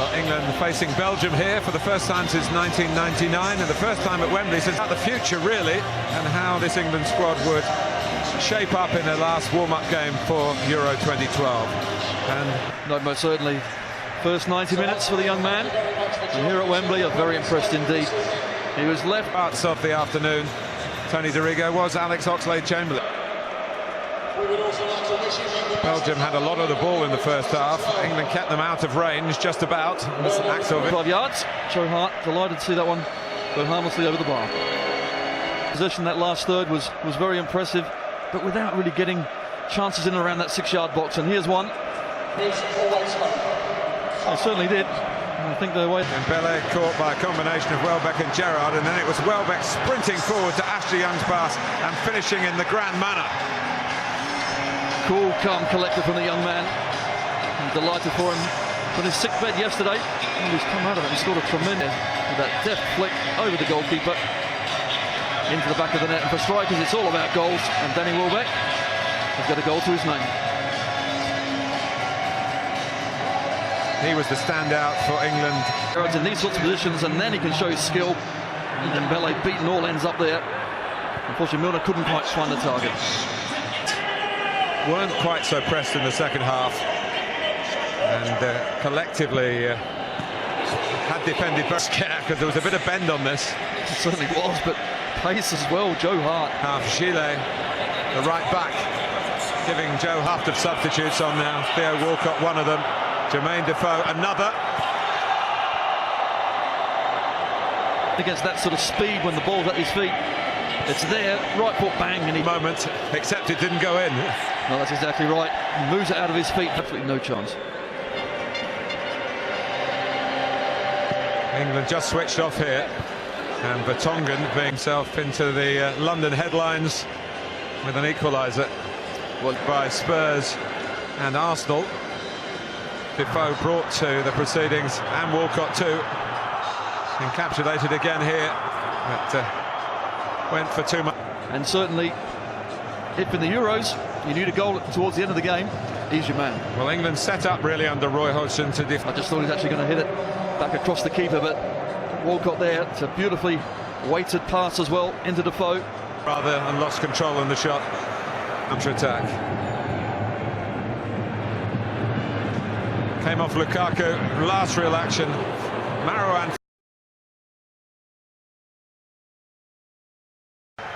Well, England facing Belgium here for the first time since 1999, and the first time at Wembley since about the future, really, and how this England squad would shape up in their last warm-up game for Euro 2012. And no, most certainly, first 90 minutes for the young man. And here at Wembley, I'm very impressed indeed. He was left parts of the afternoon. Tony Dorigo was Alex Oxlade-Chamberlain. Belgium had a lot of the ball in the first half. England kept them out of range, just about. 5 yards. Joe Hart delighted to see that one go harmlessly over the bar. Position that last third was very impressive, but without really getting chances in and around that 6-yard box. And here's one. They certainly did. I think the way Dembele caught by a combination of Welbeck and Gerrard, and then it was Welbeck sprinting forward to Ashley Young's pass and finishing in the grand manner. Cool, calm, collected from the young man. I'm delighted for him. From his sick bed yesterday, he's come out of it. He scored a tremendous with that deft flick over the goalkeeper into the back of the net. And for strikers, it's all about goals. And Danny Welbeck has got a goal to his name. He was the standout for England. In these sorts of positions, and then he can show his skill. And Dembele beating all ends up there. Unfortunately, Milner couldn't quite find the target. Weren't quite so pressed in the second half, and collectively had defended very scared because there was a bit of bend on this. It certainly was, but pace as well. Joe Hart. Gillet, the right back, giving Joe Hart of substitutes on now. Theo Walcott, one of them. Jermaine Defoe, another. Against that sort of speed when the ball's at his feet, it's there, right foot bang, and he moment, except it didn't go in. No, that's exactly right. He moves it out of his feet, absolutely no chance. England just switched off here, and Vertonghen being himself into the London headlines with an equaliser by Spurs and Arsenal. Defoe brought to the proceedings, and Walcott too. Encapsulated again here, but went for too much. And certainly, if in the Euros you need a goal towards the end of the game, he's your man. Well, England set up really under Roy Hodgson to I just thought he was actually going to hit it back across the keeper, but Walcott there. It's a beautifully weighted pass as well into Defoe. Rather, and lost control in the shot. Counter attack. Came off Lukaku. Last real action. Marouane.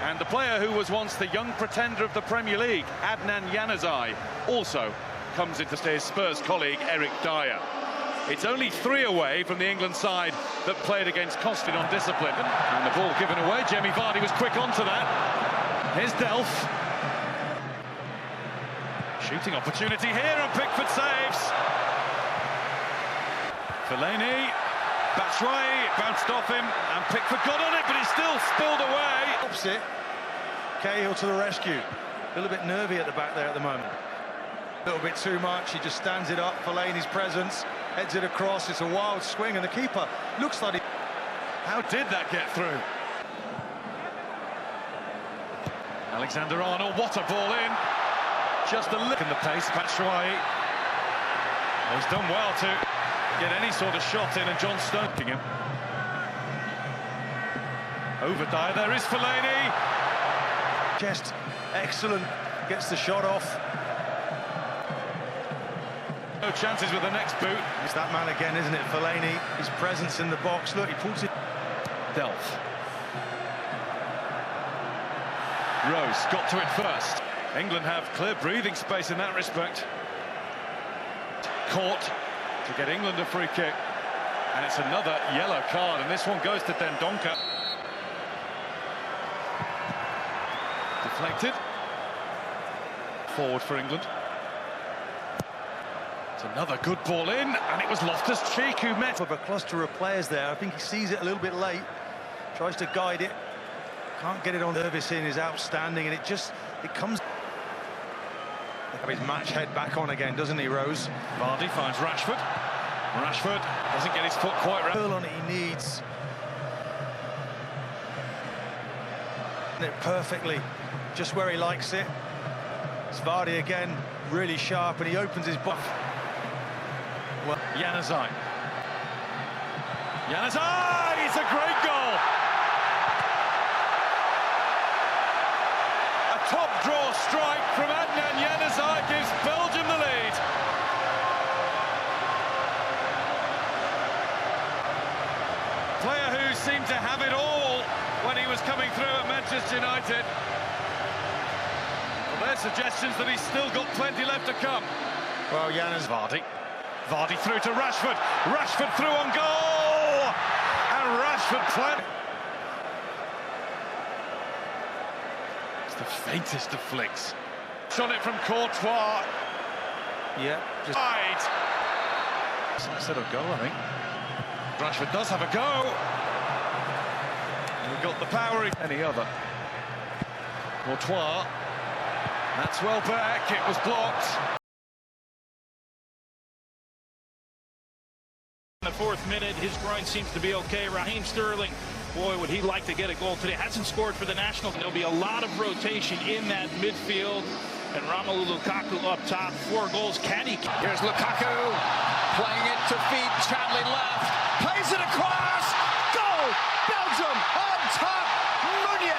And the player who was once the young pretender of the Premier League, Adnan Januzaj, also comes into his Spurs colleague Eric Dyer. It's only 3 away from the England side that played against Costin on discipline. And the ball given away. Jamie Vardy was quick onto that. Here's Delph. Shooting opportunity here, and Pickford saves. Fellaini, Batshuayi bounced off him, and Pickford got on it, but it still spilled away. Opposite, Cahill to the rescue. A little bit nervy at the back there at the moment. A little bit too much, he just stands it up. Fellaini's presence, heads it across, it's a wild swing, and the keeper looks like he... How did that get through? Alexander-Arnold, what a ball in. Just a look in the pace, Batshuayi. He's done well to get any sort of shot in, and John Stone him. Over Dyer, there is Fellaini. Just excellent, gets the shot off. No chances with the next boot. It's that man again, isn't it? Fellaini, his presence in the box. Look, he pulls it. Delph. Rose got to it first. England have clear breathing space in that respect. Caught to get England a free kick. And it's another yellow card, and this one goes to Dendoncker. Deflected. Forward for England. It's another good ball in, and it was Loftus-Cheek who met. Of a cluster of players there. I think he sees it a little bit late. Tries to guide it. Can't get it on. Service in is outstanding, and it comes. Have his match head back on again, doesn't he, Rose? Vardy finds Rashford. Rashford doesn't get his foot quite right. On it he needs. It perfectly, just where he likes it. It's Vardy again, really sharp, and he opens his buff. Well, Januzaj. Januzaj, it's a great goal. A top draw strike from Adnan Januzaj gives Belgium the lead. Player who seemed to have it all when he was coming through at Manchester United. Well, there's suggestions that he's still got plenty left to come. Well, Vardy through to Rashford. Rashford through on goal! And Rashford played. It's the faintest of flicks. Shot it from Courtois. Yeah, just Wide. Instead of goal, I think. Rashford does have a go. We've got the power. Any other. Courtois. That's well back. It was blocked. In the 4th minute, his groin seems to be okay. Raheem Sterling, boy, would he like to get a goal today. Hasn't scored for the national. There'll be a lot of rotation in that midfield. And Romelu Lukaku up top, 4 goals. Can he? Here's Lukaku, playing it to feet, traveling left, plays it across, goal! Belgium on top, Meunier.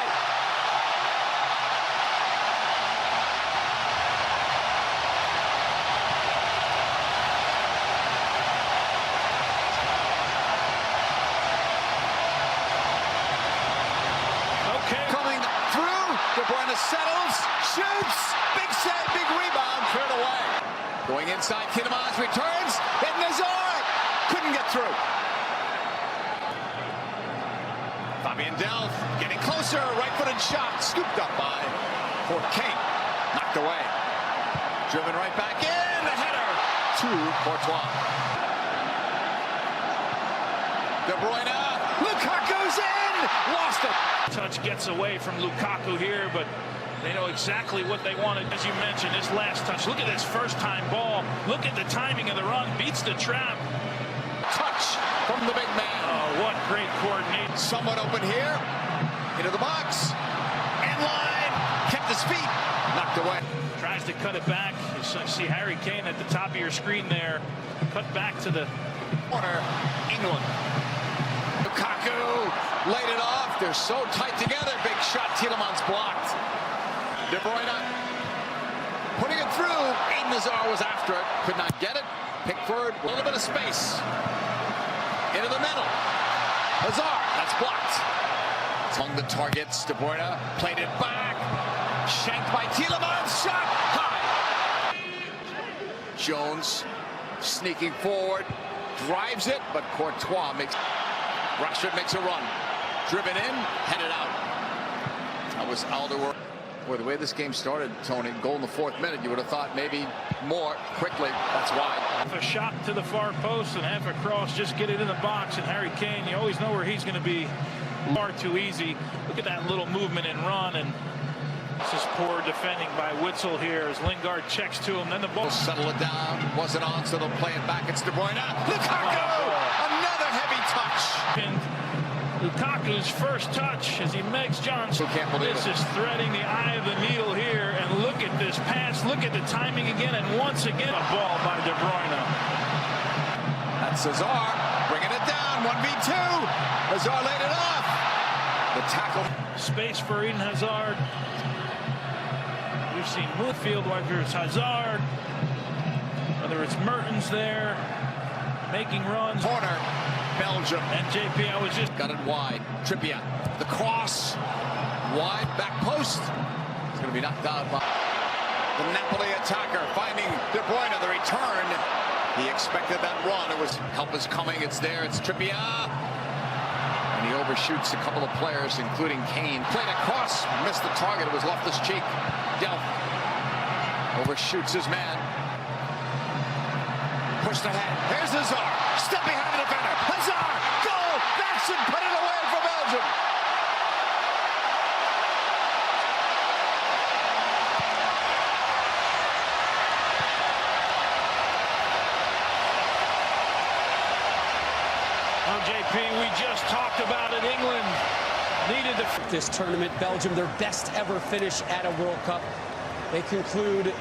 Coming through, De Bruyne settles, shoots, big save, big rebound, cleared away. Going inside, Tielemans returns, and Hazard couldn't get through. Fabian Delph getting closer, right-footed shot, scooped up by Kane, knocked away. Driven right back in, the header to Courtois. De Bruyne, Lukaku's in, lost it. Touch gets away from Lukaku here, but they know exactly what they wanted. As you mentioned, this last touch. Look at this first-time ball. Look at the timing of the run. Beats the trap. Touch from the big man. Oh, what great coordination. Somewhat open here. Into the box. End line. Kept his feet. Knocked away. Tries to cut it back. You see Harry Kane at the top of your screen there. Cut back to the corner. England. Lukaku laid it off. They're so tight together. Big shot. Tielemans blocked. De Bruyne putting it through. Eden Hazard was after it. Could not get it. Pickford, a little bit of space. Into the middle. Hazard, that's blocked. Among the targets, De Bruyne played it back. Shanked by Tielemans. Shot high. Jones sneaking forward. Drives it, but Courtois makes... Rashford makes a run. Driven in, headed out. That was Alderweireld. Boy, the way this game started, Tony, goal in the 4th minute, you would have thought maybe more quickly. That's wide. a shot to the far post and half across, just get it in the box. And Harry Kane, you always know where he's going to be. Far too easy. Look at that little movement and run, and this is poor defending by Witsel here as Lingard checks to him. Then the ball. Settle it down. Wasn't on, so they'll play it back. It's De Bruyne. Lukaku! Another heavy touch. And Lukaku's first touch as he makes Johnson. This is threading the eye of the needle here. And look at this pass. Look at the timing again. And once again, a ball by De Bruyne. That's Hazard bringing it down. 1v2. Hazard laid it off. The tackle. Space for Eden Hazard. We've seen Moodfield, whether it's Hazard, whether it's Mertens there, making runs. Corner, Belgium. And JP, I was just... Got it wide. Trippier. The cross. Wide back post. It's going to be knocked out by the Napoli attacker, finding De Bruyne, the return. He expected that run. It was help is coming. It's there. It's Trippier. And he overshoots a couple of players, including Kane. Played across. Missed the target. It was Loftus-Cheek. Delph overshoots his man. Pushed ahead. Here's Hazard. Step behind the defender. Hazard. Goal. That should put it away for Belgium. Oh, JP, we just talked about it. England needed to... This tournament, Belgium, their best ever finish at a World Cup. They conclude